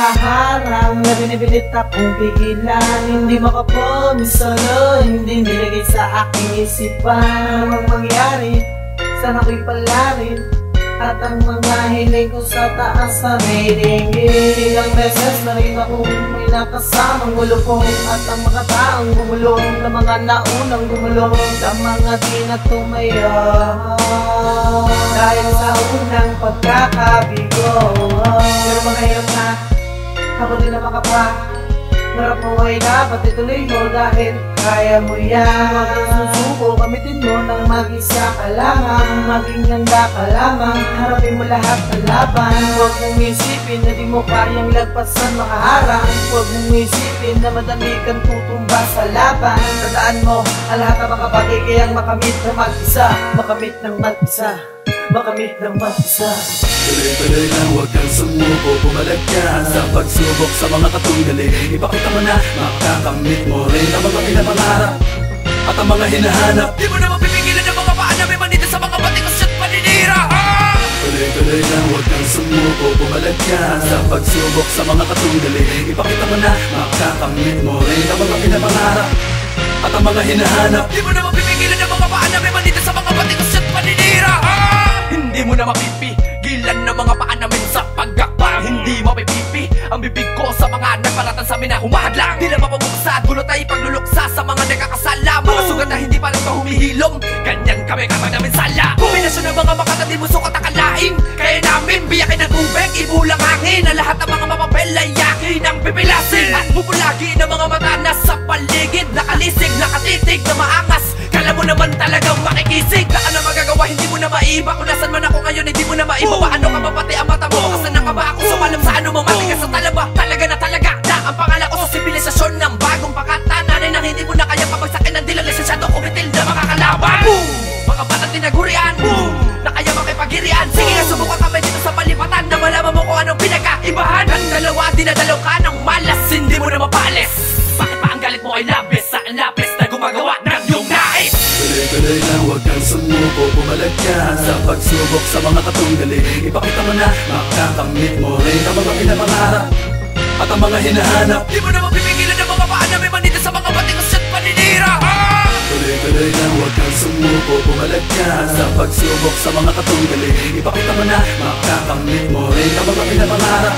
mga harang na binibilit akong pigilan. Hindi makapromise solo, hindi nilagay sa aking isipan. Anong mangyari, sana ko'y palarin, at ang mga hiling ko sa taas na may ringin. Ilang beses na rin akong may nakasamang gulupong, at ang mga taong gumulong na mga naunang gumulong, sa mga di na tumayo dahil sa unang pagkakabigo. Pero mahirap na, habang di na makapa, harap mo ay dapat ituloy mo dahil kaya mo yan. Huwag kang susuko, gamitin mo nang mag-isa ka lamang, maging handa ka lamang, harapin mo lahat ng laban. Huwag mong isipin na di mo kayang lagpasan makaharang, huwag mong isipin na madali kang tutumba sa laban. Tandaan mo, ang lahat ng mga bagay kayang makamit na mag-isa, makamit ng mag-isa, makamit ng mag-isa. Tuloy-tuloy lang, huwag kang sumuko, pumalag ka sa pagsubok sa mga katunggali. Ipakita mo na makakamit mo rin ang mga pinapangarap at ang mga hinahanap. Di mo na mapipigilan ang mga paan na may manita sa mga batikos at paninira. Tuloy-tuloy lang, huwag kang sumuko, pumalag ka sa pagsubok sa mga katunggali. Ipakita mo na makakamit mo rin ang mga pinapangarap at ang mga hinahanap. Di mo na mapipigilan ang mga paan na may manita sa mga batikos at paninira. Hindi mo na mapipigilan ng mga paan namin sa paggakbang. Hindi mapipipi ang bibig ko sa mga nagparatan sa amin na humahadlang. Di na mapabuksa at gulo tayo pagluluksa sa mga nagkakasala. Mga sugat na hindi pa rin pa humihilom, ganyan kami kapag namin sala. Kombinasyon ng mga makatandi mo sukat akalain, kaya namin biyakin ng tubig, ibulang hangin. Ang lahat ng mga mapapel ay yakin ang pipilasin, at bubulagi ng mga mata na sa paligid, nakalisig, nakatitig na maangas. Kala mo naman talagang makikisig, na ano magagawa, hindi mo na maiba. Kung nasan man ako ngayon, hindi mo na maiba. Paano ka ba pati ang mata mo? Kasan na ka ba ako sumalam sa ano mo? Matigas sa talaba, talaga na ang pangalan ko sa sibilisasyon ng bagong pakatananin, nang hindi mo na kaya pabagsakin ng dilang lisensyado kumitil na mga kalaban. Boom! Mga batang tinagurian, boom! Na kaya makipagirian. Sige nga, subukan kami dito sa palipatan, na malaman mo kung anong pinagkaibahan. Ang dalawa, dinadalaw ka ng malas, hindi mo na mapalis. Bakit pa ang galit mo ay labis sa lapis na gumagawa ng iyong nais? Tuloy-tuloy lang, huwag kang sumuko, pumalag ka sa pagsubok sa mga katunggali. Ipakita mo na makakamit mo rin ang mga pinapangarap at ang mga hinahanap. Di mo na mapipigilan ng mga paan na may manita sa mga batikos at paninira. Tuloy-tuloy lang, huwag kang sumuko, pumalag ka sa pagsubok sa mga katunggali. Ipakita mo na makakamit mo rin ang mga pinapangarap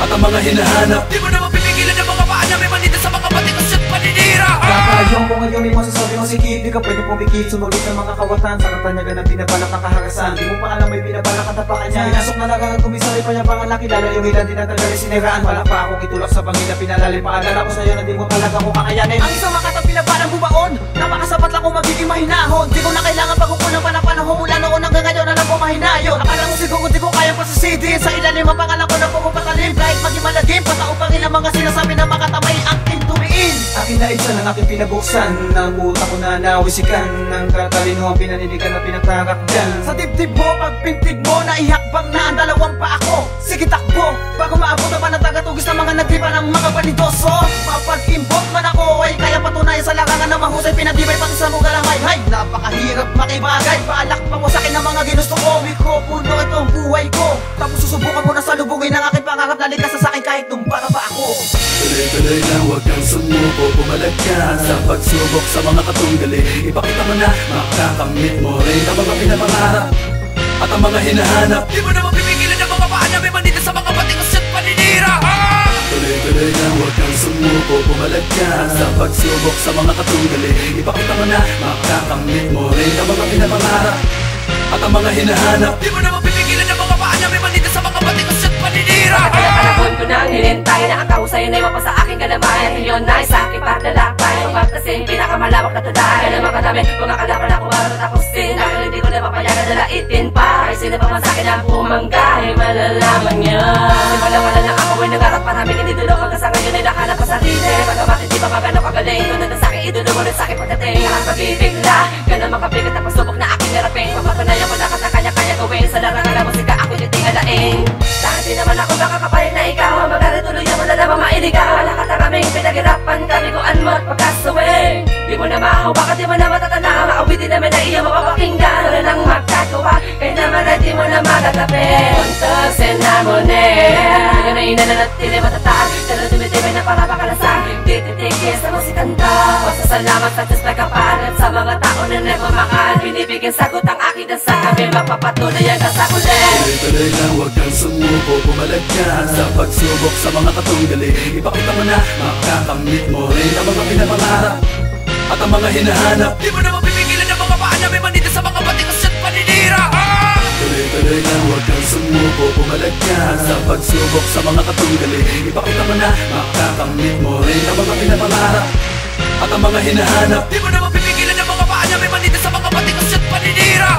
at ang mga hinahanap. Di mo na mapipigilan ng mga paan na may manita sa mga batikos at paninira. Kakayong kung ngayon ay masasabi ng sikip, di ka pwede pumikit, sumagit ng mga kawatan sa katanyagan ng pinabalak ng kahagasan. Di mo pa alam may pinabalak at tapakan niya. Pinasok na lagang at kumisari pa niya pangalan, kilala yung ilan din ang tagali siniraan. Wala pa akong itulak sa bangin na pinalalim. Paalala ko sa'yo na di mo talaga ko kakayanin. Ang isang makatang pinabalang bumaon, napakasapat lang kung magiging mahinahon. Di ko na kailangan pag-upunan pa ng panahon, mula noon hanggang ngayon alam ko mahinayon. Akala mo siguro di ko kayang pasasidin, sa ilalim ang pangalan ko na pumapatalim. Kahit maging malagim, patao pa rin ang mga sinasabi ng makatamay ang tintumiin. Akin na isa ng aking pinabuksan, ng utak ko na nawisikan, ng katalino pinaninigan na pinagtagak dyan. Sa dibdib mo, pagpintig mo, naihakbang na ang dalawang pa ako. Sige takbo, bago maabot naman ang tagatugis ng mga nagdiba ng mga balidoso. Mapag-imbot man ako ay kaya patunayan sa larangan na mahusay, pinagdibay pati sa mga lamay. Hay, napakahirap makibagay, paalak pa mo sa akin ang mga ginusto ko. Mikropono itong buhay ko, tapos susubukan mo na salubungin ang aking pangarap na likas sa akin kahit nung bata pa ako. Tuloy-tuloy lang, huwag kang sumuko, pumalag ka sa pagsubok sa mga katunggali. Ipakita mo na makakamit mo rin ang mga pinapangarap at ang mga hinahanap. Di mo na mapipigilan ng mga paan na may manita sa mga batikos at paninira. Tuloy-tuloy lang, huwag kang sumuko, pumalag ka sa pagsubok sa mga katunggali. Ipakita mo na makakamit mo rin ang mga pinapangarap at ang mga hinahanap. Di mo na mapipigilan ng mga paan na may manita sa mga batikos at paninira. Panahon ko nang hinintay na ang kahusayan ay mapasa aking galamay. Ngayon ay sa aking paglalakbay, magkasing pinakamalawak na tuday. Kaya naman kadami kung nakalaban ako bago tapusin, dahil hindi ko na papayagan na laitin pa. Kahit sino pa man sa akin ang pumangga ay malalaman niya. Simula lang ako ay nangarap, maraming inidulog hanggang sa ngayon ay nakalap pa sarili. Pagamat hindi pa magano kagaling, tunod na sa akin idulog ulit sa akin pagdating. Ang mabibigla, ganun makabigat ang pagsubok na aking narapin. Papatunayan ko na kanya-kanya gawin sa larangan ng musika ako yung tingalain. Dahil di naman ako makakapalit na ikaw ang magkarituloy mo na naman mailigaw. Wala ka taraming pinaghirapan kami kung ano mo at pagkasawin. Di mo na mahawa ka, di mo na matatanaw. Maawitin naman na iyo mapapakinggan. Wala nang magkagawa, kaya naman ay di mo na magagapin. Puntos and harmony, yun ay Di nananatili matatag, pero tumitibay na para makalasan. Di titigil sa musikanta, pasasalamat sa Diyos may kapanan. Sa mga tao na nagmamahal, binibigyan sagot ang aking dasal. Kami magpapatuloy hanggang sa huli. Tuloy-tuloy lang, huwag kang sumuko, pumalag ka sa pagsubok sa mga katunggali. Ipakita mo na makakamit mo rin ang mga pinapangarap at ang mga hinahanap. Di mo na mapipigilan ang mga paa na may manita sa mga batikas at paninira. Tuloy-tuloy lang, huwag kang sumuko, pumalag ka sa pagsubok sa mga katunggali. Ipakita mo na makakamit mo rin ang mga pinapangarap at ang mga hinahanap. Di mo na mapipigilan ang mga paa na may manita sa mga batikas at paninira.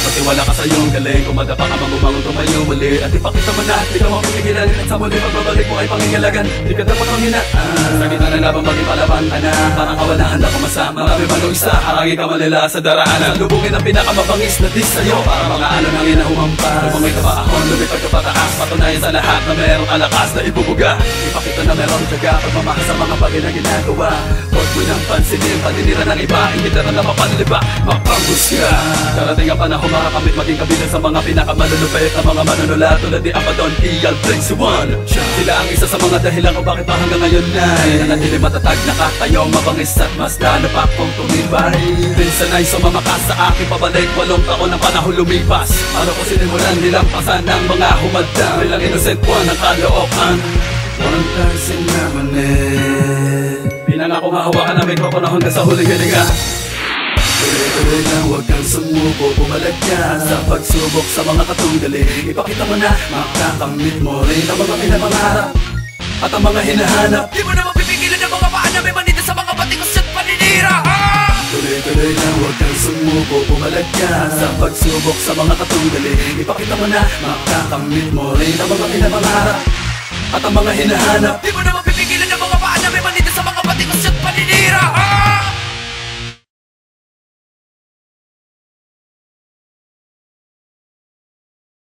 Matiwala ka sa iyong galing, kung madapa ka magumangon tumayo muli. At ipakita mo na, di ka mapipigilan. At sa muli pagbabalik mo ay pangingalagan. Di ka dapat manghinaan, sa gitna na laban maging palaban ka na. Parang kawalaan na kumasama, marami man o isa. Harangin ka malila sa daraanan. Lubungin ang pinakamabangis na dis sa'yo, para mga alanangin na humampas. Lumangay ka pa ako, lumipad ka pataas. Patunayan sa lahat na merong kalakas na ibubuga. Ipakita na merong tiyaga, pagmamahal sa mga bagay na ginagawa. Huwag mo nang pansinin, paninira ng iba. Hindi na na mapanliba, mapanghusga. Darating ang panahon makakamit maging kabilang sa mga pinakamalulupit na mga manunulat tulad ni Abaddon, Iyal, Prince Juan. Sila ang isa sa mga dahilan kung bakit pa hanggang ngayon ay nanatili matatag, nakatayo, mabangis at mas lalo pa kong tumibay. Minsan ay sumamakas sa aking pabalik, 8 taon ang panahon lumipas. Paano ko sinimulan nilampasan ng mga humadang bilang innocent one ng kalookan. Walang tarsin naman pinangako mahawakan na mikropono hanggang sa huling hininga. Tuloy-tuloy lang, huwag kang sumuko, pumalag ka sa pagsubok sa mga katunggali. Ipakita mo na makakamit mo rin ang mga pinapangarap at ang mga hinahanap. Di mo na mapipigilan ang mga paa na may manita sa mga batikos at paninira. Tuloy-tuloy lang, huwag kang sumuko, pumalag ka sa pagsubok sa mga katunggali. Ipakita mo na makakamit mo rin ang mga pinapangarap at ang mga hinahanap. Di mo na